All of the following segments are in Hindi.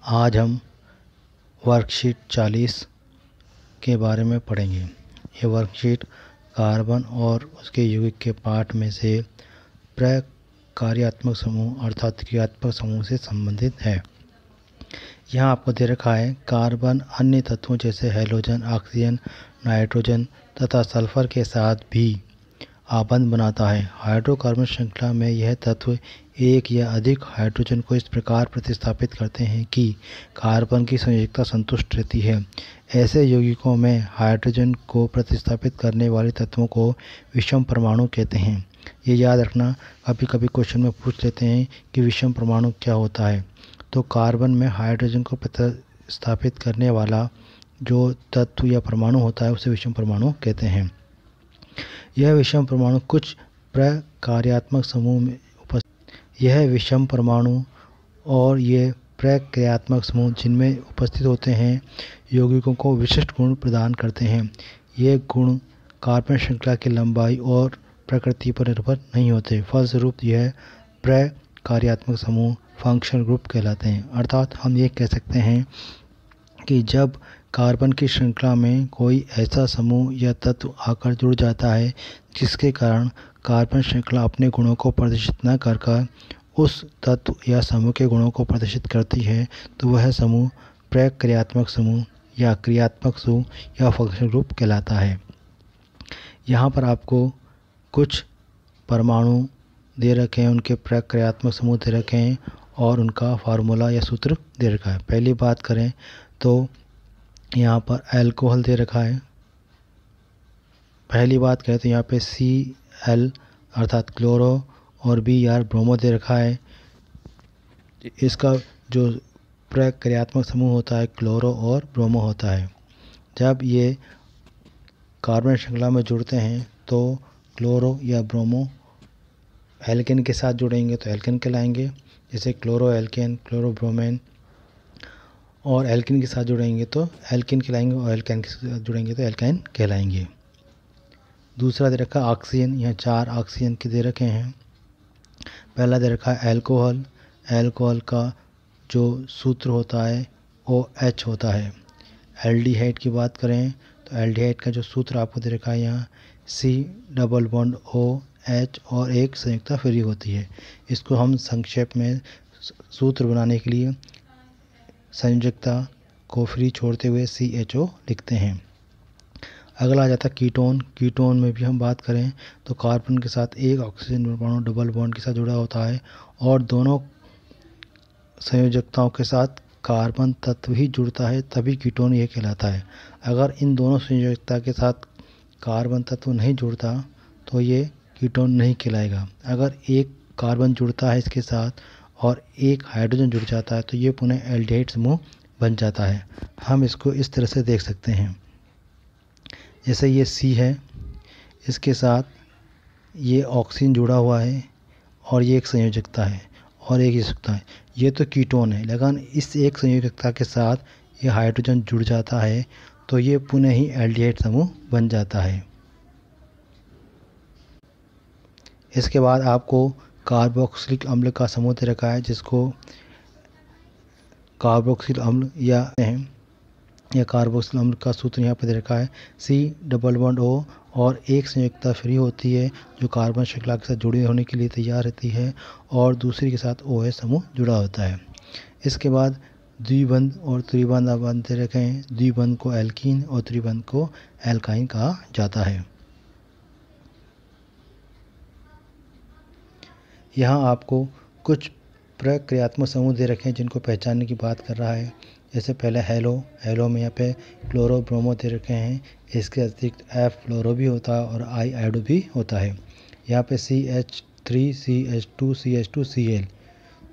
आज हम वर्कशीट 40 के बारे में पढ़ेंगे। ये वर्कशीट कार्बन और उसके यौगिक के पाठ में से प्रकार्यात्मक समूह अर्थात क्रियात्मक समूह से संबंधित है। यहाँ आपको दे रखा है कार्बन अन्य तत्वों जैसे हैलोजन, ऑक्सीजन, नाइट्रोजन तथा सल्फर के साथ भी आबंध बनाता है। हाइड्रोकार्बन श्रृंखला में यह तत्व एक या अधिक हाइड्रोजन को इस प्रकार प्रतिस्थापित करते हैं कि कार्बन की संयोजकता संतुष्ट रहती है। ऐसे यौगिकों में हाइड्रोजन को प्रतिस्थापित करने वाले तत्वों को विषम परमाणु कहते हैं। ये याद रखना, कभी कभी क्वेश्चन में पूछ लेते हैं कि विषम परमाणु क्या होता है। तो कार्बन में हाइड्रोजन को प्रतिस्थापित करने वाला जो तत्व या परमाणु होता है उसे विषम परमाणु कहते हैं। यह विषम परमाणु कुछ प्रकार्यात्मक समूह में यह विषम परमाणु और ये प्रक्रियात्मक समूह जिनमें उपस्थित होते हैं यौगिकों को विशिष्ट गुण प्रदान करते हैं। ये गुण कार्बन श्रृंखला की लंबाई और प्रकृति पर निर्भर नहीं होते। फलस्वरूप यह प्रकार्यात्मक समूह फंक्शनल ग्रुप कहलाते हैं। अर्थात हम ये कह सकते हैं कि जब कार्बन की श्रृंखला में कोई ऐसा समूह या तत्व आकर जुड़ जाता है जिसके कारण कार्बन श्रृंखला अपने गुणों को प्रदर्शित न कर उस तत्व या समूह के गुणों को प्रदर्शित करती है, तो वह समूह प्रक्रियात्मक समूह या क्रियात्मक समूह या फंक्शनल ग्रुप कहलाता है। यहाँ पर आपको कुछ परमाणु दे रखे हैं, उनके प्रक्रियात्मक समूह दे रखे हैं और उनका फार्मूला या सूत्र दे रखा है। पहली बात करें तो यहाँ पर अल्कोहल दे रखा है। पहली बात करें तो यहाँ पे Cl अर्थात क्लोरो और Br ब्रोमो दे रखा है। इसका जो प्रक्रियात्मक समूह होता है क्लोरो और ब्रोमो होता है। जब ये कार्बन श्रृंखला में जुड़ते हैं तो क्लोरो या ब्रोमो एल्केन के साथ जुड़ेंगे तो एल्केन कहलाएंगे, जैसे क्लोरो एल्केन, क्लोरो ब्रोमेन, और एल्किन के साथ जुड़ेंगे तो एल्किन कहलाएंगे और एल्काइन के साथ जुड़ेंगे तो एल्काइन कहलाएंगे। दूसरा दे रखा ऑक्सीजन। यहाँ 4 ऑक्सीजन के दे रखे हैं। पहला दे रखा है एल्कोहल। एल्कोहल का जो सूत्र होता है OH होता है। एल्डिहाइड की बात करें तो एल्डिहाइड का जो सूत्र आपको दे रखा है यहाँ C+OH और एक संयुक्ता फ्री होती है। इसको हम संक्षेप में सूत्र बनाने के लिए संयोजकता को फ्री छोड़ते हुए CHO लिखते हैं। अगला आ जाता है कीटोन। कीटोन में भी हम बात करें तो कार्बन के साथ एक ऑक्सीजन परमाणु डबल बॉन्ड के साथ जुड़ा होता है और दोनों संयोजकताओं के साथ कार्बन तत्व ही जुड़ता है, तभी कीटोन ये कहलाता है। अगर इन दोनों संयोजकता के साथ कार्बन तत्व नहीं जुड़ता तो ये कीटोन नहीं कहलाएगा। अगर एक कार्बन जुड़ता है इसके साथ और एक हाइड्रोजन जुड़ जाता है तो ये पुनः एल्डिहाइड समूह बन जाता है। हम इसको इस तरह से देख सकते हैं, जैसे ये C है, इसके साथ ये ऑक्सीजन जुड़ा हुआ है और ये एक संयोजकता है और एक संयोजकता है, ये तो कीटोन है। लेकिन इस एक संयोजकता के साथ ये हाइड्रोजन जुड़ जाता है तो ये पुनः ही एल्डिहाइड समूह बन जाता है। इसके बाद आपको कार्बोक्सिलिक अम्ल का समूह दे रखा है जिसको कार्बोक्सिल अम्ल या कार्बोक्सिल अम्ल का सूत्र यहाँ पर दे रखा है C+O और एक संयोजकता फ्री होती है जो कार्बन श्रृंखला के साथ जुड़े होने के लिए तैयार रहती है और दूसरी के साथ OH समूह जुड़ा होता है। इसके बाद द्विबंध और त्रिबंध बंध दे रखे हैं। द्विबंध को एल्कीन और त्रिबंध को एल्काइन कहा जाता है। यहाँ आपको कुछ प्रक्रियात्मक समूह दे रखे हैं जिनको पहचानने की बात कर रहा है। जैसे पहले हेलो में यहाँ पे क्लोरो ब्रोमो दे रखे हैं। इसके अतिरिक्त F फ्लोरो भी होता है और I आयोडो भी होता है। यहाँ पे CH3 CH2 CH2 Cl।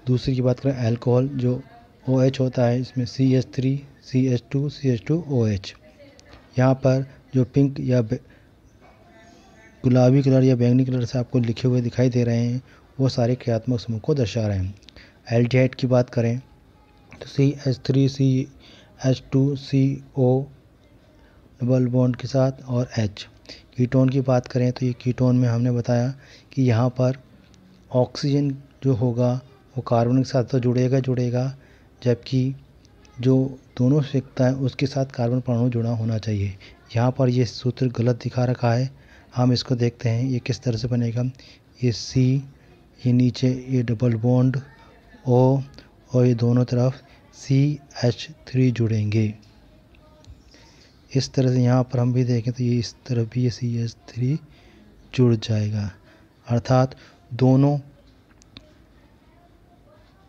दूसरी की बात करें अल्कोहल, जो OH होता है इसमें CH3 CH2 CH2 OH। यहाँ पर जो पिंक या गुलाबी कलर या बैंगनी कलर से आपको लिखे हुए दिखाई दे रहे हैं वो सारे क्रियात्मक समूह को दर्शा रहे हैं। एल्डिहाइड की बात करें तो CH3 CH2 CO double bond के साथ और H। कीटोन की बात करें तो ये कीटोन में हमने बताया कि यहाँ पर ऑक्सीजन जो होगा वो कार्बन के साथ तो जुड़ेगा, जबकि जो दोनों संयुक्ता है उसके साथ कार्बन परमाणु जुड़ा होना चाहिए। यहाँ पर ये सूत्र गलत दिखा रखा है। हम इसको देखते हैं ये किस तरह से बनेगा। ये C, ये नीचे ये डबल बॉन्ड O और ये दोनों तरफ CH3 जुड़ेंगे। इस तरह से यहाँ पर हम भी देखें तो ये इस तरफ भी ये CH3 जुड़ जाएगा, अर्थात दोनों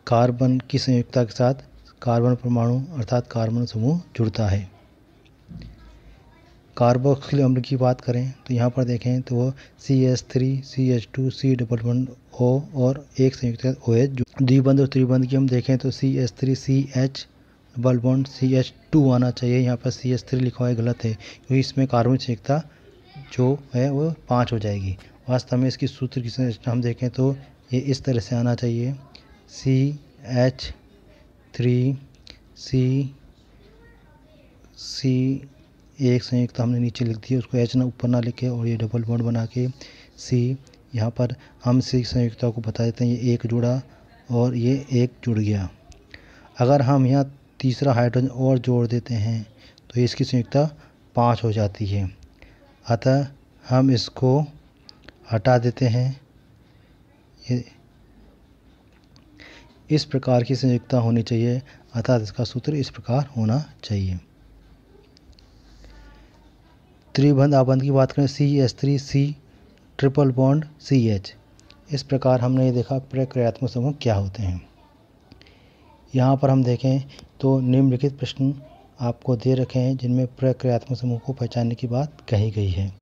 कार्बन की संयुक्ता के साथ कार्बन परमाणु अर्थात कार्बन समूह जुड़ता है। कार्बोक्सिलिक अम्ल की बात करें तो यहाँ पर देखें तो वो CH3, CH2, C double bond O और एक संयुक्त OH। द्विबंध और त्रिबंध की हम देखें तो CH3, CH double bond CH2 आना चाहिए। यहाँ पर CH3 लिखा हुआ है, गलत है, क्योंकि इसमें कार्बन संयुक्ता जो है वो 5 हो जाएगी। वास्तव में इसकी सूत्र की संरचना हम देखें तो ये इस तरह से आना चाहिए। CH3, C एक संयुक्त हमने नीचे लिख दी, उसको H ना ऊपर ना लिखे और ये डबल बॉन्ड बना के C, यहाँ पर हम C संयुक्ता को बता देते हैं ये एक जुड़ा और ये एक जुड़ गया। अगर हम यहाँ तीसरा हाइड्रोजन और जोड़ देते हैं तो इसकी संयुक्ता 5 हो जाती है। अतः हम इसको हटा देते हैं। ये इस प्रकार की संयुक्ता होनी चाहिए, अर्थात इसका सूत्र इस प्रकार होना चाहिए। त्रिबंध आबंध की बात करें CH3, C triple bond CH। इस प्रकार हमने ये देखा प्रक्रियात्मक समूह क्या होते हैं। यहाँ पर हम देखें तो निम्नलिखित प्रश्न आपको दे रखे हैं जिनमें प्रक्रियात्मक समूह को पहचानने की बात कही गई है।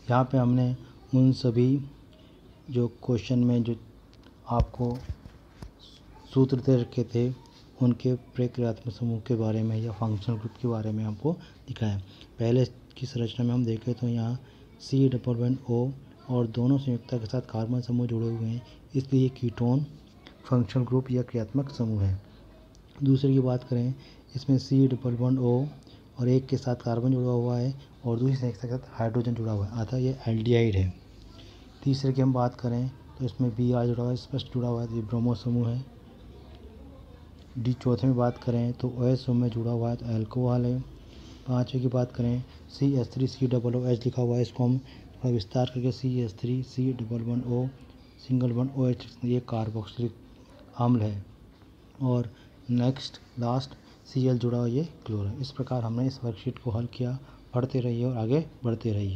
यहाँ पे हमने उन सभी जो क्वेश्चन में जो आपको सूत्र दे रखे थे उनके प्रक्रियात्मक समूह के बारे में या फंक्शनल ग्रुप के बारे में आपको दिखाया। पहले की संरचना में हम देखें तो यहाँ C डबल बॉन्ड O और दोनों संयुक्ता के साथ कार्बन समूह जुड़े हुए हैं, इसलिए कीटोन फंक्शनल ग्रुप या क्रियात्मक समूह है। दूसरे की बात करें, इसमें C डबल बॉन्ड O और एक के साथ कार्बन जुड़ा हुआ है और दूसरी संयुक्ता के साथ हाइड्रोजन जुड़ा हुआ है, अतः ये एल्डिहाइड है। तीसरे की हम बात करें तो इसमें Br जुड़ा हुआ है, स्पष्ट जुड़ा हुआ है, तो ये ब्रोमो समूह है। चौथे में बात करें तो OH समूह में जुड़ा हुआ है तो अल्कोहल है। पाँचवें की बात करें CH3, C डबल OH लिखा हुआ है, इसको हम थोड़ा विस्तार करके CH3, C double bond O single bond OH, ये कार्बोक्सिलिक अम्ल है। और नेक्स्ट लास्ट Cl जुड़ा हुआ ये क्लोर है। इस प्रकार हमने इस वर्कशीट को हल किया। पढ़ते रहिए और आगे बढ़ते रहिए।